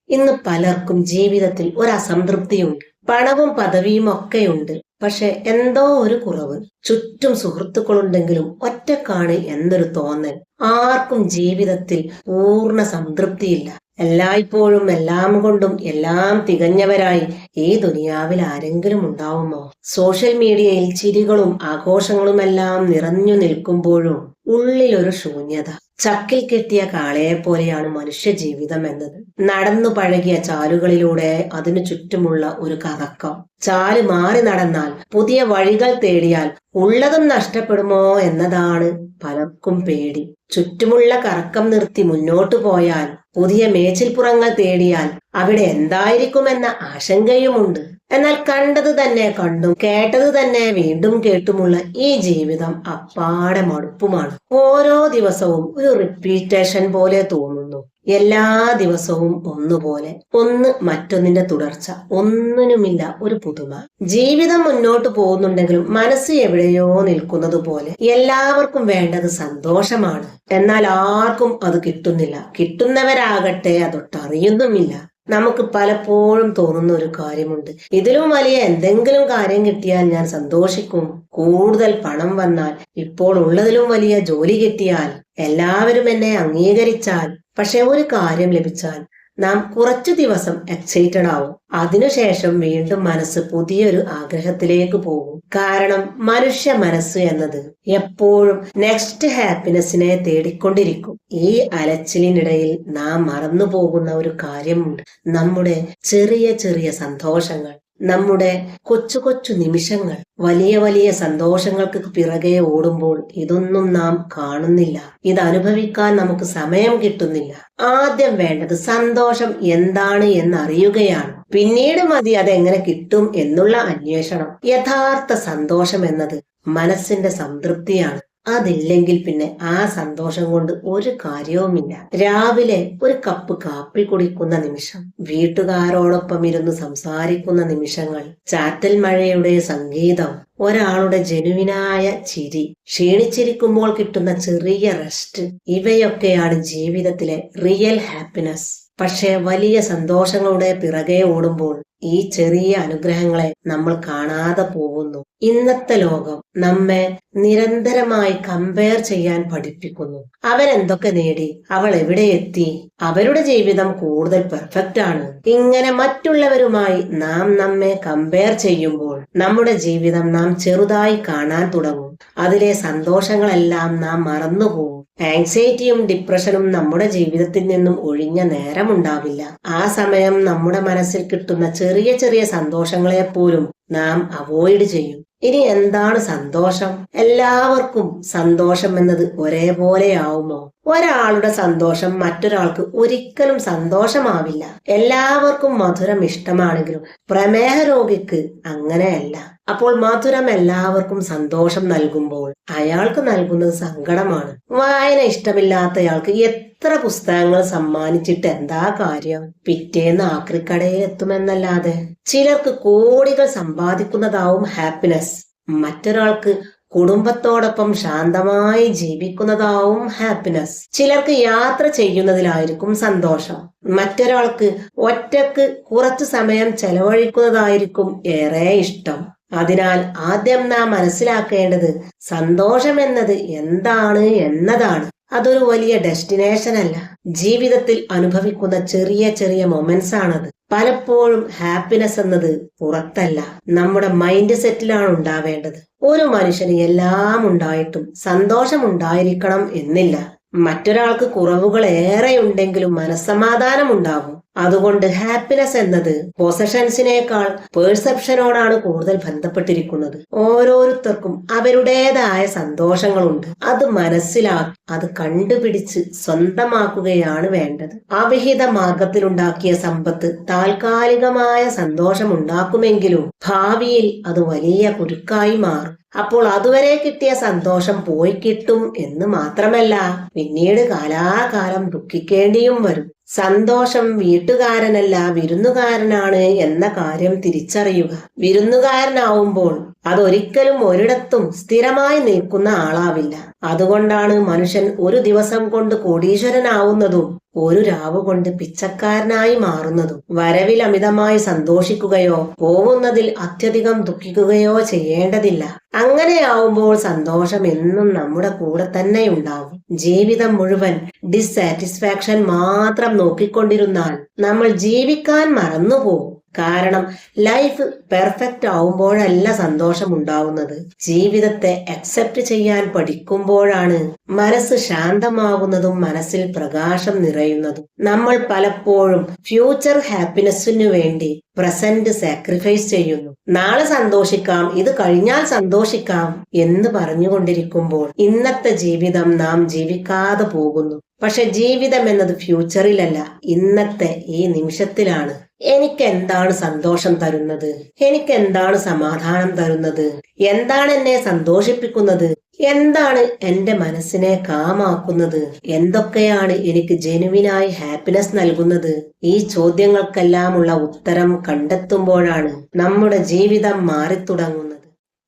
ഇന്ന് പലർക്കും ജീവിതത്തിൽ ഒരു അസംതൃപ്തിയുണ്ട്. പണവും പദവിയും ഒക്കെയുണ്ട്. പക്ഷെ എന്തോ ഒരു കുറവ്. ചുറ്റും സുഹൃത്തുക്കളുണ്ടെങ്കിലും ഒറ്റക്കാണ് എന്നൊരു തോന്നൽ. ആർക്കും ജീവിതത്തിൽ പൂർണ്ണ സംതൃപ്തിയില്ല. എല്ലായ്പ്പോഴും എല്ലാം കൊണ്ടും എല്ലാം തികഞ്ഞവരായി ഈ ദുനിയാവിൽ ആരെങ്കിലും ഉണ്ടാവുമോ? സോഷ്യൽ മീഡിയയിൽ ചിരികളും ആഘോഷങ്ങളുമെല്ലാം നിറഞ്ഞു നിൽക്കുമ്പോഴും ഉള്ളിലൊരു ശൂന്യത. ചക്കിൽ കെട്ടിയ കാളയെ പോലെയാണ് മനുഷ്യ ജീവിതം എന്നത്. നടന്നു പഴകിയ ചാലുകളിലൂടെ അതിനു ചുറ്റുമുള്ള ഒരു കറക്കം. ചാല് മാറി നടന്നാൽ, പുതിയ വഴികൾ തേടിയാൽ ഉള്ളതും നഷ്ടപ്പെടുമോ എന്നതാണ് പലർക്കും പേടി. ചുറ്റുമുള്ള കറക്കം നിർത്തി മുന്നോട്ടു പോയാൽ, പുതിയ മേച്ചിൽപ്പുറങ്ങൾ തേടിയാൽ അവിടെ എന്തായിരിക്കുമെന്ന ആശങ്കയുമുണ്ട്. എന്നാൽ കണ്ടത് തന്നെ കണ്ടും കേട്ടത് തന്നെ വീണ്ടും കേട്ടുമുള്ള ഈ ജീവിതം അപ്പാടെ മടുപ്പുമാണ്. ഓരോ ദിവസവും ഒരു റിപ്പീറ്റേഷൻ പോലെ തോന്നുന്നു. എല്ലാ ദിവസവും ഒന്നുപോലെ, ഒന്ന് മറ്റൊന്നിന്റെ തുടർച്ച, ഒന്നിനുമില്ല ഒരു പുതുമ. ജീവിതം മുന്നോട്ട് പോകുന്നുണ്ടെങ്കിലും മനസ്സ് എവിടെയോ നിൽക്കുന്നത് പോലെ. എല്ലാവർക്കും വേണ്ടത് സന്തോഷമാണ്. എന്നാൽ ആർക്കും അത് കിട്ടുന്നില്ല. കിട്ടുന്നവരാകട്ടെ അതൊട്ടറിയുന്നുമില്ല. നമുക്ക് പലപ്പോഴും തോന്നുന്ന ഒരു കാര്യമുണ്ട്, ഇതിലും വലിയ എന്തെങ്കിലും കാര്യം കിട്ടിയാൽ ഞാൻ സന്തോഷിക്കും. കൂടുതൽ പണം വന്നാൽ, ഇപ്പോൾ ഉള്ളതിലും വലിയ ജോലി കിട്ടിയാൽ, എല്ലാവരും എന്നെ അംഗീകരിച്ചാൽ. പക്ഷെ ഒരു കാര്യം ലഭിച്ചാൽ നാം കുറച്ചു ദിവസം എക്സൈറ്റഡ് ആവും. അതിനുശേഷം വീണ്ടും മനസ്സ് പുതിയൊരു ആഗ്രഹത്തിലേക്ക് പോകും. കാരണം മനുഷ്യ മനസ്സ് എന്നത് എപ്പോഴും നെക്സ്റ്റ് ഹാപ്പിനെസ്സിനെ തേടിക്കൊണ്ടിരിക്കും. ഈ അലച്ചിലിനിടയിൽ നാം മറന്നു പോകുന്ന ഒരു കാര്യമുണ്ട്. നമ്മുടെ ചെറിയ ചെറിയ സന്തോഷങ്ങൾ, നമ്മുടെ കൊച്ചു കൊച്ചു നിമിഷങ്ങൾ. വലിയ വലിയ സന്തോഷങ്ങൾക്ക് പിറകെ ഓടുമ്പോൾ ഇതൊന്നും നാം കാണുന്നില്ല. ഇത് അനുഭവിക്കാൻ നമുക്ക് സമയം കിട്ടുന്നില്ല. ആദ്യം വേണ്ടത് സന്തോഷം എന്താണ് എന്നറിയുകയാണ്. പിന്നീട് മതി അതെങ്ങനെ കിട്ടും എന്നുള്ള അന്വേഷണം. യഥാർത്ഥ സന്തോഷം എന്നത് മനസ്സിന്റെ സംതൃപ്തിയാണ്. അതില്ലെങ്കിൽ പിന്നെ ആ സന്തോഷം കൊണ്ട് ഒരു കാര്യവുമില്ല. രാവിലെ ഒരു കപ്പ് കാപ്പി കുടിക്കുന്ന നിമിഷം, വീട്ടുകാരോടൊപ്പം ഇരുന്ന് സംസാരിക്കുന്ന നിമിഷങ്ങൾ, ചാറ്റൽ മഴയുടെ സംഗീതം, ഒരാളുടെ ജെനുവിനായ ചിരി, ക്ഷീണിച്ചിരിക്കുമ്പോൾ കിട്ടുന്ന ചെറിയ റെസ്റ്റ്, ഇവയൊക്കെയാണ് ജീവിതത്തിലെ റിയൽ ഹാപ്പിനെസ്. പക്ഷെ വലിയ സന്തോഷങ്ങളുടെ പിറകെ ഓടുമ്പോൾ ഈ ചെറിയ അനുഗ്രഹങ്ങളെ നമ്മൾ കാണാതെ പോകുന്നു. ഇന്നത്തെ ലോകം നമ്മെ നിരന്തരമായി കമ്പയർ ചെയ്യാൻ പഠിപ്പിക്കുന്നു. അവരെന്തൊക്കെ നേടി, അവൾ എവിടെ എത്തി, അവരുടെ ജീവിതം കൂടുതൽ പെർഫെക്റ്റ് ആണ്. ഇങ്ങനെ മറ്റുള്ളവരുമായി നാം നമ്മെ കമ്പയർ ചെയ്യുമ്പോൾ നമ്മുടെ ജീവിതം നാം ചെറുതായി കാണാൻ തുടങ്ങും. അതിലെ സന്തോഷങ്ങളെല്ലാം നാം മറന്നുപോകും. ആങ്സൈറ്റിയും ഡിപ്രഷനും നമ്മുടെ ജീവിതത്തിൽ നിന്നും ഒഴിഞ്ഞ നേരമുണ്ടാവില്ല. ആ സമയം നമ്മുടെ മനസ്സിൽ കിട്ടുന്ന ചെറിയ ചെറിയ സന്തോഷങ്ങളെ പോലും നാം അവോയ്ഡ് ചെയ്യും. ഇനി എന്താണ് സന്തോഷം? എല്ലാവർക്കും സന്തോഷം എന്നത് ഒരേപോലെയാവുമോ? ഒരാളുടെ സന്തോഷം മറ്റൊരാൾക്ക് ഒരിക്കലും സന്തോഷമാവില്ല. എല്ലാവർക്കും മധുരം ഇഷ്ടമാണെങ്കിലും പ്രമേഹ രോഗിക്ക് അങ്ങനെയല്ല. അപ്പോൾ മധുരം എല്ലാവർക്കും സന്തോഷം നൽകുമ്പോൾ അയാൾക്ക് നൽകുന്നത് സങ്കടമാണ്. വായന ഇഷ്ടമില്ലാത്തയാൾക്ക് എത്ര പുസ്തകങ്ങൾ സമ്മാനിച്ചിട്ട് എന്താ കാര്യം? പിറ്റേന്ന് ആക്രിക്കടയിൽ എത്തുമെന്നല്ലാതെ. ചിലർക്ക് കോടികൾ സമ്പാദിക്കുന്നതാവും ഹാപ്പിനെസ്. മറ്റൊരാൾക്ക് കുടുംബത്തോടൊപ്പം ശാന്തമായി ജീവിക്കുന്നതാവും ഹാപ്പിനെസ്. ചിലർക്ക് യാത്ര ചെയ്യുന്നതിലായിരിക്കും സന്തോഷം. മറ്റൊരാൾക്ക് ഒറ്റക്ക് കുറച്ചു സമയം ചെലവഴിക്കുന്നതായിരിക്കും ഏറെ ഇഷ്ടം. അതിനാൽ ആദ്യം നാം മനസ്സിലാക്കേണ്ടത് സന്തോഷം എന്നത് എന്താണ് എന്നതാണ്. അതൊരു വലിയ ഡെസ്റ്റിനേഷൻ അല്ല, ജീവിതത്തിൽ അനുഭവിക്കുന്ന ചെറിയ ചെറിയ മൊമെന്റ്സ് ആണത്. പലപ്പോഴും ഹാപ്പിനെസ് എന്നത് പുറത്തല്ല, നമ്മുടെ മൈൻഡ് സെറ്റിലാണ് ഉണ്ടാവേണ്ടത്. ഒരു മനുഷ്യന് എല്ലാം ഉണ്ടായിട്ടും സന്തോഷം ഉണ്ടായിരിക്കണം എന്നില്ല. മറ്റൊരാൾക്ക് കുറവുകൾ ഏറെ ഉണ്ടെങ്കിലും മനസ്സമാധാനം ഉണ്ടാകും. അതുകൊണ്ട് ഹാപ്പിനെസ് എന്നത് പൊസഷൻസിനേക്കാൾ പെർസെപ്ഷനോടാണ് കൂടുതൽ ബന്ധപ്പെട്ടിരിക്കുന്നത്. ഓരോരുത്തർക്കും അവരുടേതായ സന്തോഷങ്ങളുണ്ട്. അത് മനസ്സിലാക്കി അത് കണ്ടുപിടിച്ച് സ്വന്തമാക്കുകയാണ് വേണ്ടത്. അവിഹിത മാർഗത്തിലുണ്ടാക്കിയ സമ്പത്ത് താൽക്കാലികമായ സന്തോഷം ഉണ്ടാക്കുമെങ്കിലും ഭാവിയിൽ അത് വലിയ കുരുക്കായി മാറും. അപ്പോൾ അതുവരെ കിട്ടിയ സന്തോഷം പോയി കിട്ടും എന്ന് മാത്രമല്ല, പിന്നീട് കാലാകാലം ദുഃഖിക്കേണ്ടിയും വരും. സന്തോഷം വീട്ടുകാരനല്ല വിരുന്നുകാരനാണ് എന്ന കാര്യം തിരിച്ചറിയുക. വിരുന്നുകാരനാവുമ്പോൾ അതൊരിക്കലും ഒരിടത്തും സ്ഥിരമായി നിൽക്കുന്ന ആളാവില്ല. അതുകൊണ്ടാണ് മനുഷ്യൻ ഒരു ദിവസം കൊണ്ട് കോടീശ്വരനാവുന്നതും ഒരു രാവ് കൊണ്ട് പിച്ചക്കാരനായി മാറുന്നതും. വരവിൽ അമിതമായി സന്തോഷിക്കുകയോ പോകുന്നതിൽ അത്യധികം ദുഃഖിക്കുകയോ ചെയ്യേണ്ടതില്ല. അങ്ങനെയാവുമ്പോൾ സന്തോഷം എന്നും നമ്മുടെ കൂടെ തന്നെ ഉണ്ടാവും. ജീവിതം മുഴുവൻ ഡിസാറ്റിസ്ഫാക്ഷൻ മാത്രം നോക്കിക്കൊണ്ടിരുന്നാൽ നമ്മൾ ജീവിക്കാൻ മറന്നുപോകും. കാരണം ലൈഫ് പെർഫെക്റ്റ് ആവുമ്പോഴല്ല സന്തോഷം ഉണ്ടാവുന്നത്. ജീവിതത്തെ അക്സെപ്റ്റ് ചെയ്യാൻ പഠിക്കുമ്പോഴാണ് മനസ്സ് ശാന്തമാകുന്നതും മനസ്സിൽ പ്രകാശം നിറയുന്നതും. നമ്മൾ പലപ്പോഴും ഫ്യൂച്ചർ ഹാപ്പിനെസ്സിനു വേണ്ടി പ്രസന്റ് സാക്രിഫൈസ് ചെയ്യുന്നു. നാളെ സന്തോഷിക്കാം, ഇത് കഴിഞ്ഞാൽ സന്തോഷിക്കാം എന്ന് പറഞ്ഞുകൊണ്ടിരിക്കുമ്പോൾ ഇന്നത്തെ ജീവിതം നാം ജീവിക്കാതെ പോകുന്നു. പക്ഷെ ജീവിതം എന്നത് ഫ്യൂച്ചറിലല്ല, ഇന്നത്തെ ഈ നിമിഷത്തിലാണ്. എനിക്ക് എന്താണ് സന്തോഷം തരുന്നത്? എനിക്ക് എന്താണ് സമാധാനം തരുന്നത്? എന്താണ് എന്നെ സന്തോഷിപ്പിക്കുന്നത്? എന്താണ് എന്റെ മനസ്സിനെ കാമാക്കുന്നത്? എന്തൊക്കെയാണ് എനിക്ക് ജെനുവിനായി ഹാപ്പിനെസ് നൽകുന്നത്? ഈ ചോദ്യങ്ങൾക്കെല്ലാമുള്ള ഉത്തരം കണ്ടെത്തുമ്പോഴാണ് നമ്മുടെ ജീവിതം മാറിത്തുടങ്ങുന്നത്.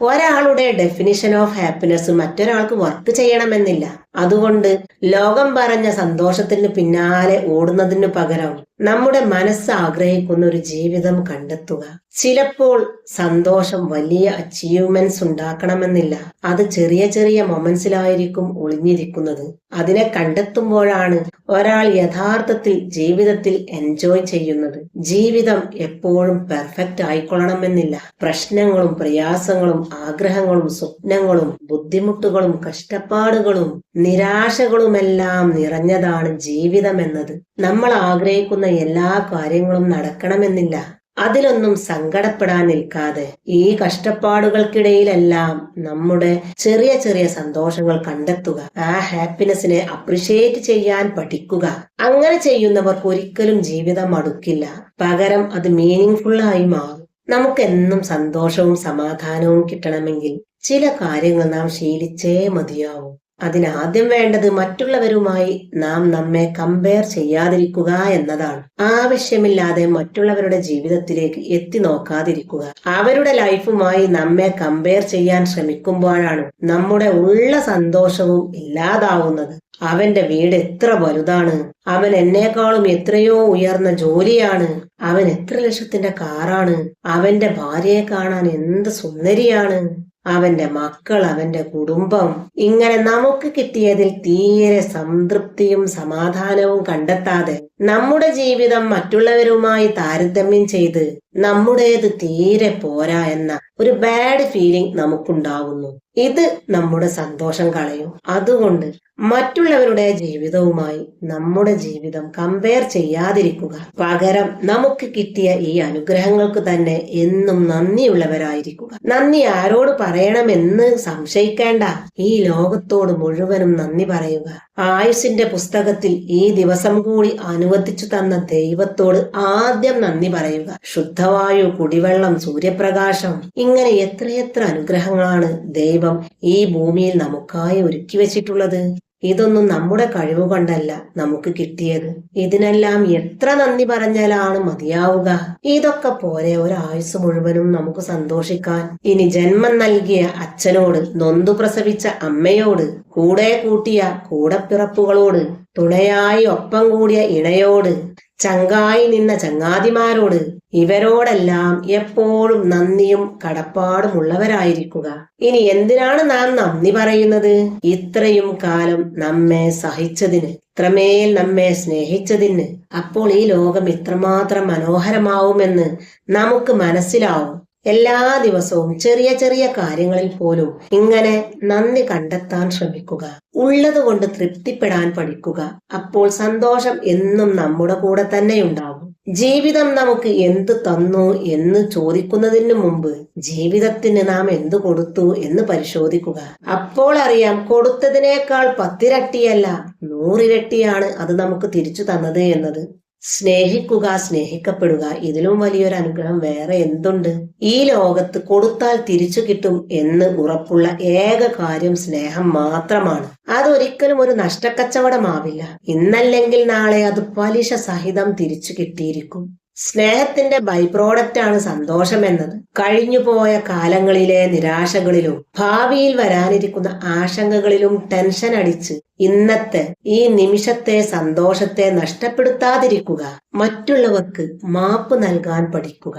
ഒരാളുടെ ഡെഫിനിഷൻ ഓഫ് ഹാപ്പിനെസ് മറ്റൊരാൾക്ക് വർക്ക് ചെയ്യണമെന്നില്ല. അതുകൊണ്ട് ലോകം പറഞ്ഞ സന്തോഷത്തിന് പിന്നാലെ ഓടുന്നതിനു പകരം നമ്മുടെ മനസ്സ് ആഗ്രഹിക്കുന്ന ഒരു ജീവിതം കണ്ടെത്തുക. ചിലപ്പോൾ സന്തോഷം വലിയ അച്ചീവ്മെന്റ്സ് ഉണ്ടാക്കണമെന്നില്ല. അത് ചെറിയ ചെറിയ മൊമെന്റ്സിലായിരിക്കും ഒളിഞ്ഞിരിക്കുന്നത്. അതിനെ കണ്ടെത്തുമ്പോഴാണ് ഒരാൾ യഥാർത്ഥത്തിൽ ജീവിതത്തിൽ എൻജോയ് ചെയ്യുന്നത്. ജീവിതം എപ്പോഴും പെർഫെക്റ്റ് ആയിക്കൊള്ളണമെന്നില്ല. പ്രശ്നങ്ങളും പ്രയാസങ്ങളും ആഗ്രഹങ്ങളും സ്വപ്നങ്ങളും ബുദ്ധിമുട്ടുകളും കഷ്ടപ്പാടുകളും നിരാശകളുമെല്ലാം നിറഞ്ഞതാണ് ജീവിതം എന്നത്. നമ്മൾ ആഗ്രഹിക്കുന്ന എല്ലാ കാര്യങ്ങളും നടക്കണമെന്നില്ല. അതിലൊന്നും സങ്കടപ്പെടാൻ നിൽക്കാതെ ഈ കഷ്ടപ്പാടുകൾക്കിടയിലെല്ലാം നമ്മുടെ ചെറിയ ചെറിയ സന്തോഷങ്ങൾ കണ്ടെത്തുക. ആ ഹാപ്പിനെസ്സിനെ അപ്രിഷിയേറ്റ് ചെയ്യാൻ പഠിക്കുക. അങ്ങനെ ചെയ്യുന്നവർക്ക് ഒരിക്കലും ജീവിതം മടുക്കില്ല. പകരം അത് മീനിങ് ആയി മാറും. നമുക്കെന്നും സന്തോഷവും സമാധാനവും കിട്ടണമെങ്കിൽ ചില കാര്യങ്ങൾ നാം ശീലിച്ചേ മതിയാവും. അതിനാദ്യം വേണ്ടത് മറ്റുള്ളവരുമായി നാം നമ്മെ കമ്പയർ ചെയ്യാതിരിക്കുക എന്നതാണ്. ആവശ്യമില്ലാതെ മറ്റുള്ളവരുടെ ജീവിതത്തിലേക്ക് എത്തി നോക്കാതിരിക്കുക. അവരുടെ ലൈഫുമായി നമ്മെ കമ്പയർ ചെയ്യാൻ ശ്രമിക്കുമ്പോഴാണ് നമ്മുടെ ഉള്ള സന്തോഷവും ഇല്ലാതാവുന്നത്. അവന്റെ വീട് എത്ര വലുതാണ്, അവൻ എന്നെക്കാളും എത്രയോ ഉയർന്ന ജോലിയാണ്, അവൻ എത്ര ലക്ഷത്തിന്റെ കാറാണ്, അവന്റെ ഭാര്യയെ കാണാൻ എന്ത് സുന്ദരിയാണ്, അവന്റെ മക്കൾ, അവന്റെ കുടുംബം, ഇങ്ങനെ നമുക്ക് കിട്ടിയതിൽ തീരെ സംതൃപ്തിയും സമാധാനവും കണ്ടെത്താതെ നമ്മുടെ ജീവിതം മറ്റുള്ളവരുമായി താരതമ്യം ചെയ്ത് നമ്മുടേത് തീരെ പോരാ എന്ന ഒരു ബാഡ് ഫീലിംഗ് നമുക്കുണ്ടാവുന്നു. ഇത് നമ്മുടെ സന്തോഷം കളയും. അതുകൊണ്ട് മറ്റുള്ളവരുടെ ജീവിതവുമായി നമ്മുടെ ജീവിതം കമ്പയർ ചെയ്യാതിരിക്കുക. പകരം നമുക്ക് കിട്ടിയ ഈ അനുഗ്രഹങ്ങൾക്ക് തന്നെ എന്നും നന്ദിയുള്ളവരായിരിക്കുക. നന്ദി ആരോട് പറയണമെന്ന് സംശയിക്കേണ്ട. ഈ ലോകത്തോട് മുഴുവനും നന്ദി പറയുക. ആയുസിന്റെ പുസ്തകത്തിൽ ഈ ദിവസം കൂടി അനുവദിച്ചു തന്ന ദൈവത്തോട് ആദ്യം നന്ദി പറയുക. ശുദ്ധവായു, കുടിവെള്ളം, സൂര്യപ്രകാശം, ഇങ്ങനെ എത്രയെത്ര അനുഗ്രഹങ്ങളാണ് ദൈവം ഈ ഭൂമിയിൽ നമുക്കായി ഒരുക്കി വെച്ചിട്ടുള്ളത്. ഇതൊന്നും നമ്മുടെ കഴിവ് കൊണ്ടല്ല നമുക്ക് കിട്ടിയത്. ഇതിനെല്ലാം എത്ര നന്ദി പറഞ്ഞാലാണ് മതിയാവുക? ഇതൊക്കെ പോരെ ഒരായുസ് മുഴുവനും നമുക്ക് സന്തോഷിക്കാൻ? ഇനി ജന്മം നൽകിയ അച്ഛനോട്, നൊന്തു പ്രസവിച്ച അമ്മയോട്, കൂടെ കൂട്ടിയ കൂടപ്പിറപ്പുകളോട്, തുണയായി ഒപ്പം കൂടിയ ഇണയോട്, ചങ്കായി നിന്ന ചങ്ങാതിമാരോട്, ഇവരോടെല്ലാം എപ്പോഴും നന്ദിയും കടപ്പാടുമുള്ളവരായിരിക്കുക. ഇനി എന്തിനാണ് നാം നന്ദി പറയുന്നത്? ഇത്രയും കാലം നമ്മെ സഹിച്ചതിന്, ഇത്രമേൽ നമ്മെ സ്നേഹിച്ചതിന്. അപ്പോൾ ഈ ലോകം ഇത്രമാത്രം മനോഹരമാവുമെന്ന് നമുക്ക് മനസ്സിലാവും. എല്ലാ ദിവസവും ചെറിയ ചെറിയ കാര്യങ്ങളിൽ പോലും ഇങ്ങനെ നന്ദി കണ്ടെത്താൻ ശ്രമിക്കുക. ഉള്ളത് കൊണ്ട് തൃപ്തിപ്പെടാൻ പഠിക്കുക. അപ്പോൾ സന്തോഷം എന്നും നമ്മുടെ കൂടെ തന്നെയുണ്ടാകും. ജീവിതം നമുക്ക് എന്ത് തന്നു എന്ന് ചോദിക്കുന്നതിന് മുമ്പ് ജീവിതത്തിന് നാം എന്തു കൊടുത്തു എന്ന് പരിശോധിക്കുക. അപ്പോൾ അറിയാം, കൊടുത്തതിനേക്കാൾ 10 ഇരട്ടിയല്ല 100 ഇരട്ടിയാണ് അത് നമുക്ക് തിരിച്ചു തന്നത് എന്നത്. സ്നേഹിക്കുക, സ്നേഹിക്കപ്പെടുക, ഇതിലും വലിയൊരു അനുഗ്രഹം വേറെ എന്തുണ്ട്? ഈ ലോകത്ത് കൊടുത്താൽ തിരിച്ചു കിട്ടും എന്ന് ഉറപ്പുള്ള ഏക കാര്യം സ്നേഹം മാത്രമാണ്. അതൊരിക്കലും ഒരു നഷ്ടക്കച്ചവടമാവില്ല. ഇന്നല്ലെങ്കിൽ നാളെ അത് പലിശ സഹിതം തിരിച്ചു കിട്ടിയിരിക്കും. സ്നേഹത്തിന്റെ ബൈ പ്രോഡക്റ്റ് ആണ് സന്തോഷം എന്നത്. കഴിഞ്ഞുപോയ കാലങ്ങളിലെ നിരാശകളിലും ഭാവിയിൽ വരാനിരിക്കുന്ന ആശങ്കകളിലും ടെൻഷൻ അടിച്ച് ഇന്നത്തെ ഈ നിമിഷത്തെ സന്തോഷത്തെ നഷ്ടപ്പെടുത്താതിരിക്കുക. മറ്റുള്ളവർക്ക് മാപ്പ് നൽകാൻ പഠിക്കുക.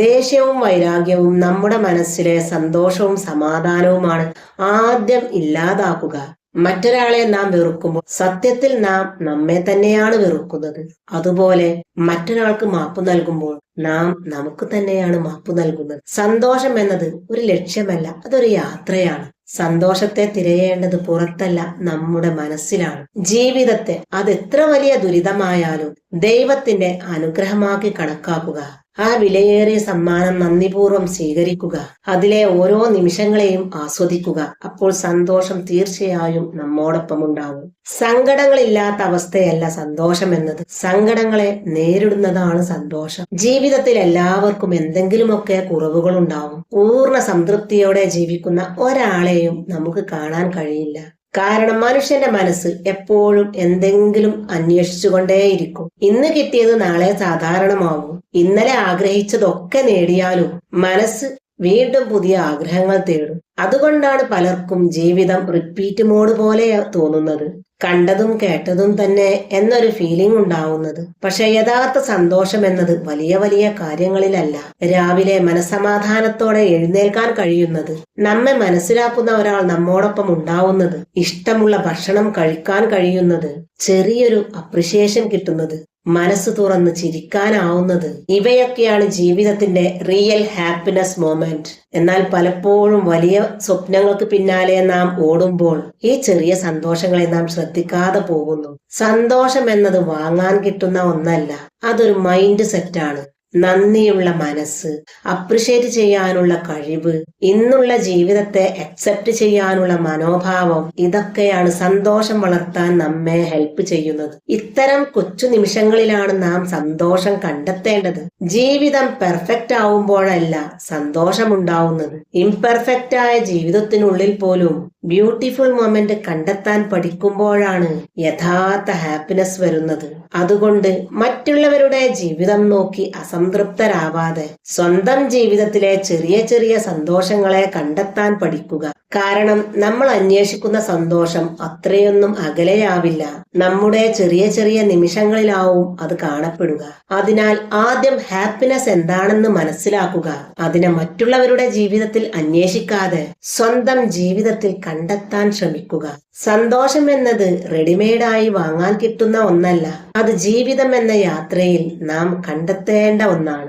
ദേഷ്യവും വൈരാഗ്യവും നമ്മുടെ മനസ്സിലെ സന്തോഷവും സമാധാനവുമാണ് ആദ്യം ഇല്ലാതാക്കുക. മറ്റൊരാളെ നാം വെറുക്കുമ്പോൾ സത്യത്തിൽ നാം നമ്മെ തന്നെയാണ് വെറുക്കുന്നത്. അതുപോലെ മറ്റൊരാൾക്ക് മാപ്പ് നൽകുമ്പോൾ നാം നമുക്ക് തന്നെയാണ് മാപ്പ് നൽകുന്നത്. സന്തോഷം എന്നത് ഒരു ലക്ഷ്യമല്ല, അതൊരു യാത്രയാണ്. സന്തോഷത്തെ തിരയേണ്ടത് പുറത്തല്ല, നമ്മുടെ മനസ്സിലാണ്. ജീവിതത്തെ അതെത്ര വലിയ ദുരിതമായാലും ദൈവത്തിന്റെ അനുഗ്രഹമാക്കി കണക്കാക്കുക. ആ വിലയേറിയ സമ്മാനം നന്ദിപൂർവ്വം സ്വീകരിക്കുക. അതിലെ ഓരോ നിമിഷങ്ങളെയും ആസ്വദിക്കുക. അപ്പോൾ സന്തോഷം തീർച്ചയായും നമ്മോടൊപ്പം ഉണ്ടാവും. സങ്കടങ്ങളില്ലാത്ത അവസ്ഥയല്ല സന്തോഷം എന്നത്, സങ്കടങ്ങളെ നേരിടുന്നതാണ് സന്തോഷം. ജീവിതത്തിൽ എല്ലാവർക്കും എന്തെങ്കിലുമൊക്കെ കുറവുകൾ ഉണ്ടാവും. പൂർണ്ണ സംതൃപ്തിയോടെ ജീവിക്കുന്ന ഒരാളെയും നമുക്ക് കാണാൻ കഴിയില്ല. കാരണം മനുഷ്യന്റെ മനസ്സ് എപ്പോഴും എന്തെങ്കിലും അന്വേഷിച്ചുകൊണ്ടേയിരിക്കും. ഇന്ന് കിട്ടിയത് നാളെ സാധാരണമാവും. ഇന്നലെ ആഗ്രഹിച്ചതൊക്കെ നേടിയാലും മനസ്സ് വീണ്ടും പുതിയ ആഗ്രഹങ്ങൾ തേടും. അതുകൊണ്ടാണ് പലർക്കും ജീവിതം റിപ്പീറ്റ് മോഡ് പോലെ തോന്നുന്നത്. കണ്ടതും കേട്ടതും തന്നെ എന്നൊരു ഫീലിംഗ് ഉണ്ടാവുന്നത്. പക്ഷെ യഥാർത്ഥ സന്തോഷം എന്നത് വലിയ വലിയ കാര്യങ്ങളിലല്ല. രാവിലെ മനസമാധാനത്തോടെ എഴുന്നേൽക്കാൻ കഴിയുന്നത്, നമ്മെ മനസ്സിലാക്കുന്ന ഒരാൾ നമ്മോടൊപ്പം ഉണ്ടാവുന്നത്, ഇഷ്ടമുള്ള ഭക്ഷണം കഴിക്കാൻ കഴിയുന്നത്, ചെറിയൊരു അപ്രിഷിയേഷൻ കിട്ടുന്നത്, മനസ്സ് തുറന്ന് ചിരിക്കാനാവുന്നത്, ഇവയൊക്കെയാണ് ജീവിതത്തിന്റെ റിയൽ ഹാപ്പിനെസ് മൊമെന്റ്. എന്നാൽ പലപ്പോഴും വലിയ സ്വപ്നങ്ങൾക്ക് പിന്നാലെ നാം ഓടുമ്പോൾ ഈ ചെറിയ സന്തോഷങ്ങളെ നാം ശ്രദ്ധിക്കാതെ പോകുന്നു. സന്തോഷം എന്നത് വാങ്ങാൻ കിട്ടുന്ന ഒന്നല്ല, അതൊരു മൈൻഡ് സെറ്റാണ്. നന്ദിയുള്ള മനസ്സ്, അപ്രിഷിയേറ്റ് ചെയ്യാനുള്ള കഴിവ്, ഇന്നുള്ള ജീവിതത്തെ അക്സെപ്റ്റ് ചെയ്യാനുള്ള മനോഭാവം, ഇതൊക്കെയാണ് സന്തോഷം വളർത്താൻ നമ്മെ ഹെൽപ്പ് ചെയ്യുന്നത്. ഇത്തരം കൊച്ചു നിമിഷങ്ങളിലാണ് നാം സന്തോഷം കണ്ടെത്തേണ്ടത്. ജീവിതം പെർഫെക്റ്റ് ആവുമ്പോഴല്ല സന്തോഷമുണ്ടാവുന്നത്. ഇംപെർഫെക്റ്റ് ആയ ജീവിതത്തിനുള്ളിൽ പോലും ബ്യൂട്ടിഫുൾ മൊമെന്റ് കണ്ടെത്താൻ പഠിക്കുമ്പോഴാണ് യഥാർത്ഥ ഹാപ്പിനെസ് വരുന്നത്. അതുകൊണ്ട് മറ്റുള്ളവരുടെ ജീവിതം നോക്കി അസംതൃപ്തരാവാതെ സ്വന്തം ജീവിതത്തിലെ ചെറിയ ചെറിയ സന്തോഷങ്ങളെ കണ്ടെത്താൻ പഠിക്കുക. കാരണം നമ്മൾ അന്വേഷിക്കുന്ന സന്തോഷം അത്രയൊന്നും അകലെയാവില്ല. നമ്മുടെ ചെറിയ ചെറിയ നിമിഷങ്ങളിലാവും അത് കാണപ്പെടുക. അതിനാൽ ആദ്യം ഹാപ്പിനെസ് എന്താണെന്ന് മനസ്സിലാക്കുക. അതിനെ മറ്റുള്ളവരുടെ ജീവിതത്തിൽ അന്വേഷിക്കാതെ സ്വന്തം ജീവിതത്തിൽ കണ്ടെത്താൻ ശ്രമിക്കുക. സന്തോഷം എന്നത് റെഡിമെയ്ഡായി വാങ്ങാൻ കിട്ടുന്ന ഒന്നല്ല, അത് ജീവിതം എന്ന യാത്രയിൽ നാം കണ്ടെത്തേണ്ട ഒന്നാണ്.